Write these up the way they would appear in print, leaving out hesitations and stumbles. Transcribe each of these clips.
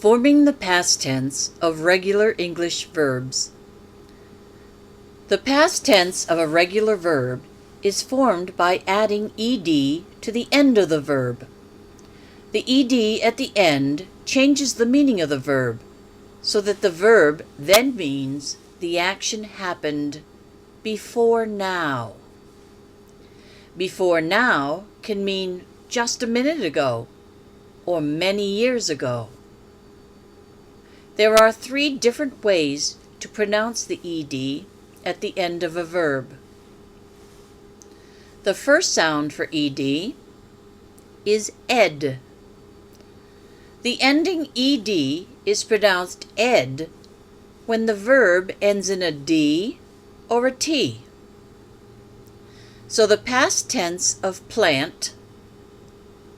Forming the past tense of regular English verbs. The past tense of a regular verb is formed by adding ed to the end of the verb. The ed at the end changes the meaning of the verb, so that the verb then means the action happened before now. Before now can mean just a minute ago or many years ago. There are 3 different ways to pronounce the ed at the end of a verb. The first sound for ed is ed. The ending ed is pronounced ed when the verb ends in a d or a t. So the past tense of plant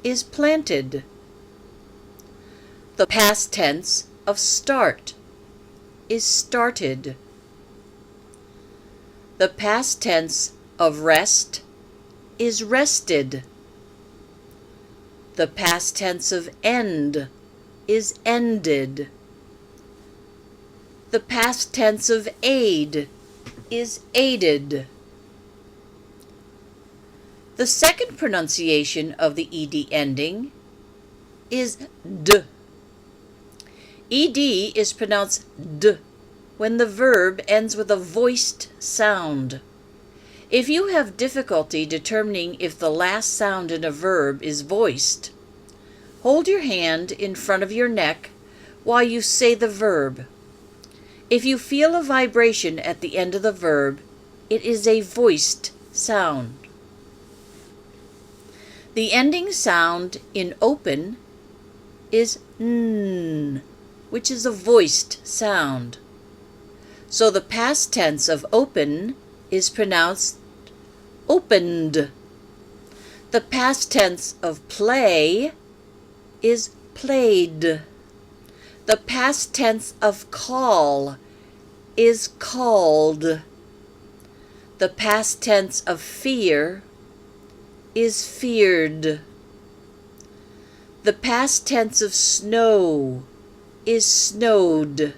is planted. The past tense of start is started. The past tense of rest is rested. The past tense of end is ended. The past tense of aid is aided. The second pronunciation of the ed ending is d. Ed is pronounced d when the verb ends with a voiced sound. If you have difficulty determining if the last sound in a verb is voiced, hold your hand in front of your neck while you say the verb. If you feel a vibration at the end of the verb, it is a voiced sound. The ending sound in open is n, which is a voiced sound. So the past tense of open is pronounced opened. The past tense of play is played. The past tense of call is called. The past tense of fear is feared. The past tense of snow is snowed.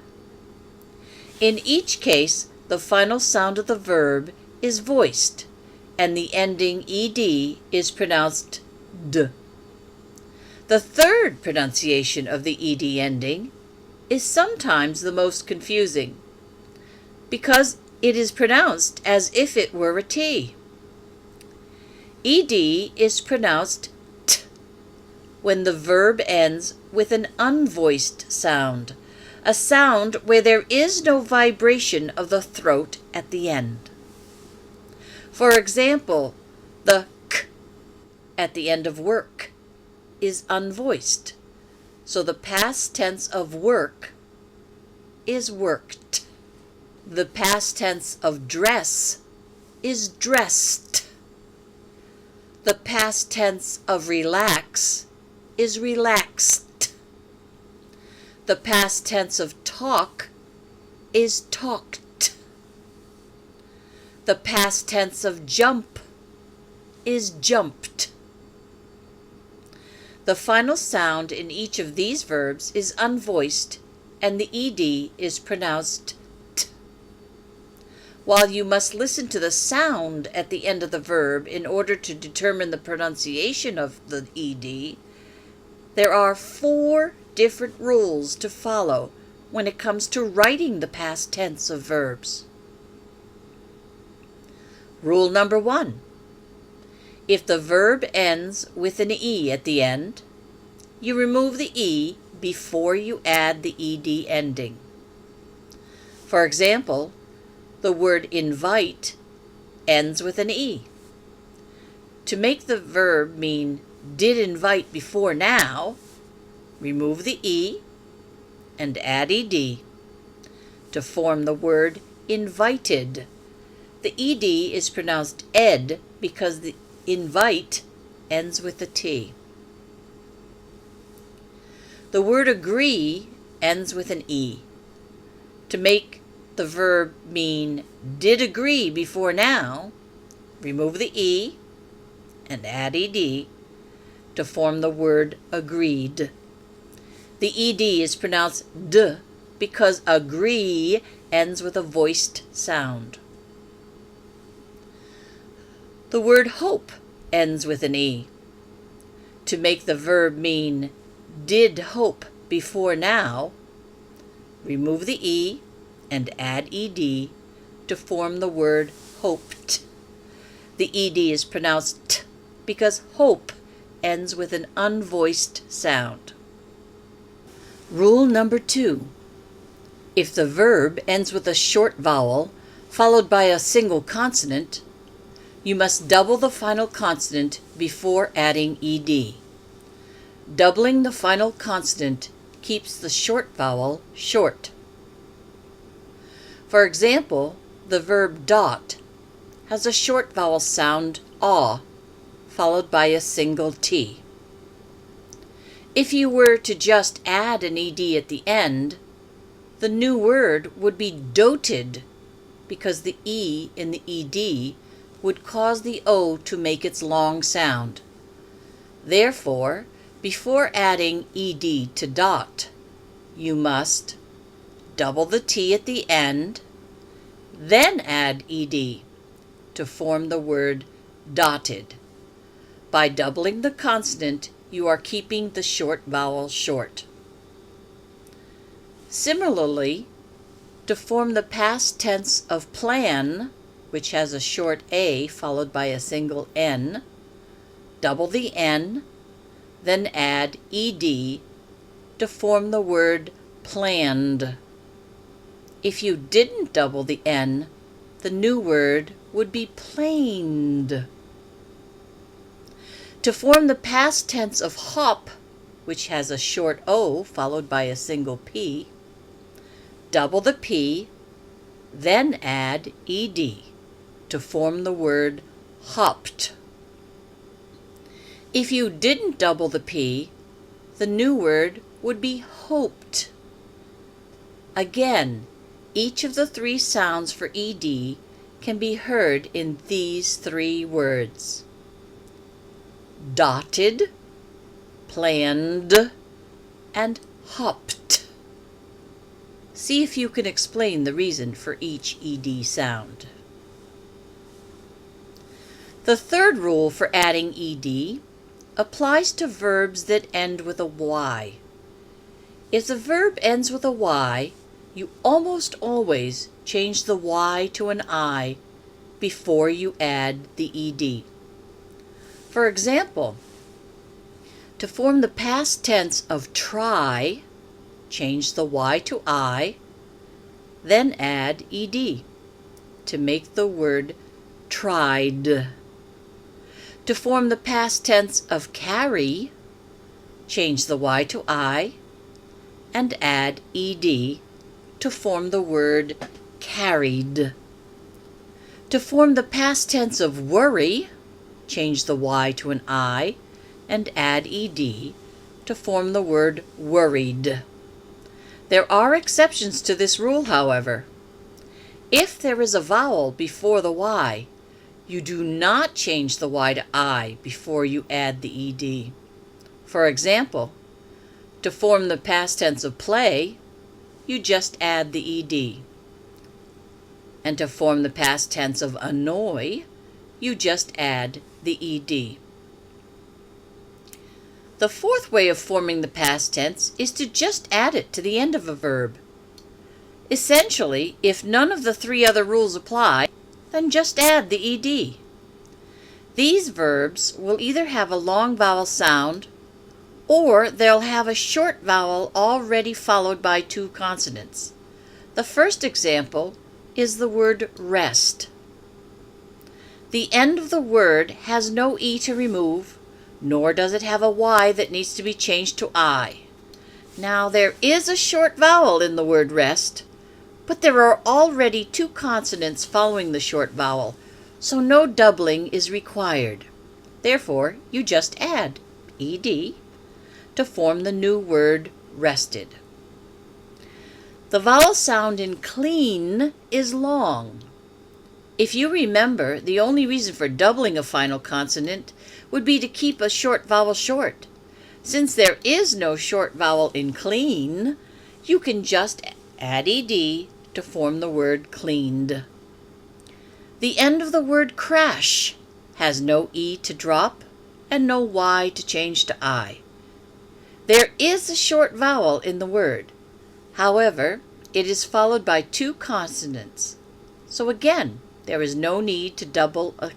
In each case, the final sound of the verb is voiced, and the ending ed is pronounced d. The third pronunciation of the ed ending is sometimes the most confusing, because it is pronounced as if it were a t. Ed is pronounced t when the verb ends with an unvoiced sound, a sound where there is no vibration of the throat at the end. For example, the k at the end of work is unvoiced, so the past tense of work is worked. The past tense of dress is dressed. The past tense of relax is relaxed. The past tense of talk is talked. The past tense of jump is jumped. The final sound in each of these verbs is unvoiced, and the ed is pronounced t. While you must listen to the sound at the end of the verb in order to determine the pronunciation of the ed, there are 4 different rules to follow when it comes to writing the past tense of verbs. Rule number 1. If the verb ends with an e at the end, you remove the e before you add the ed ending. For example, the word invite ends with an e. To make the verb mean did invite before now, remove the e and add ed to form the word invited. The ed is pronounced ed because the invite ends with a t. The word agree ends with an e. To make the verb mean did agree before now, remove the e and add ed to form the word agreed. The The ed is pronounced d because agree ends with a voiced sound. The word hope ends with an e. To make the verb mean did hope before now, remove the e and add ed to form the word hoped. The ed is pronounced t because hope ends with an unvoiced sound. Rule number 2. If the verb ends with a short vowel followed by a single consonant, you must double the final consonant before adding ed. Doubling the final consonant keeps the short vowel short. For example, the verb dot has a short vowel sound aw, followed by a single t. If you were to just add an ed at the end, the new word would be doted because the e in the ed would cause the o to make its long sound. Therefore, before adding ed to dot, you must double the t at the end, then add ed to form the word dotted. By doubling the consonant, you are keeping the short vowel short. Similarly, to form the past tense of plan, which has a short a followed by a single n, double the n, then add ed to form the word planned. If you didn't double the n, the new word would be planed. To form the past tense of hop, which has a short o followed by a single p, double the p, then add ed to form the word hopped. If you didn't double the p, the new word would be hoped. Again, each of the 3 sounds for ed can be heard in these 3 words: dotted, planned, and hopped. See if you can explain the reason for each ed sound. The third rule for adding ed applies to verbs that end with a y. If the verb ends with a y, you almost always change the y to an I before you add the ed. For example, to form the past tense of try, change the y to I, then add ed to make the word tried. To form the past tense of carry, change the y to I, and add ed to form the word carried. To form the past tense of worry, change the y to an I, and add ed to form the word worried. There are exceptions to this rule, however. If there is a vowel before the y, you do not change the y to I before you add the ed. For example, to form the past tense of play, you just add the ed. And to form the past tense of annoy, you just add the ed. The fourth way of forming the past tense is to just add it to the end of a verb. Essentially, if none of the 3 other rules apply, then just add the ed. These verbs will either have a long vowel sound or they'll have a short vowel already followed by 2 consonants. The first example is the word rest. The end of the word has no e to remove, nor does it have a y that needs to be changed to I. Now, there is a short vowel in the word rest, but there are already 2 consonants following the short vowel, so no doubling is required. Therefore, you just add ed to form the new word rested. The vowel sound in clean is long. If you remember, the only reason for doubling a final consonant would be to keep a short vowel short. Since there is no short vowel in clean, you can just add ed to form the word cleaned. The end of the word crash has no e to drop and no y to change to I. There is a short vowel in the word. However, it is followed by two consonants. So again, there is no need to double a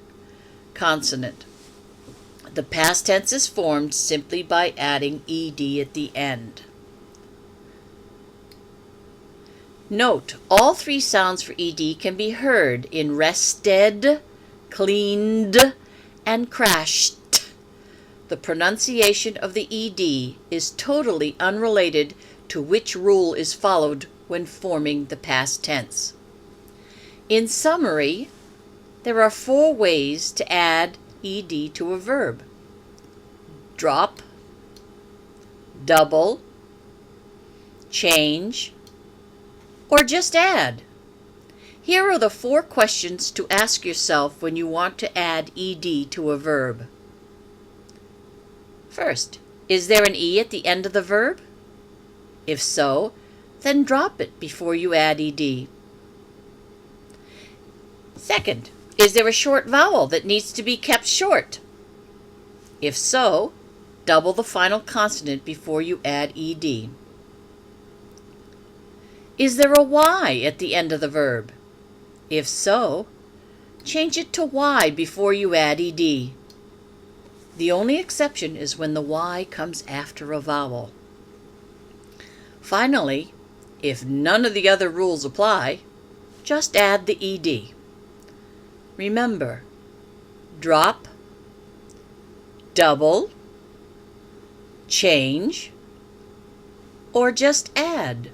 consonant. The past tense is formed simply by adding ed at the end. Note, all three sounds for ed can be heard in rested, cleaned, and crashed. The pronunciation of the ed is totally unrelated to which rule is followed when forming the past tense. In summary, there are 4 ways to add ed to a verb: drop, double, change, or just add. Here are the 4 questions to ask yourself when you want to add ed to a verb. First, is there an e at the end of the verb? If so, then drop it before you add ed. Second, is there a short vowel that needs to be kept short? If so, double the final consonant before you add ed. Is there a y at the end of the verb? If so, change it to y before you add ed. The only exception is when the y comes after a vowel. Finally, if none of the other rules apply, just add the ed. Remember, drop, double, change, or just add.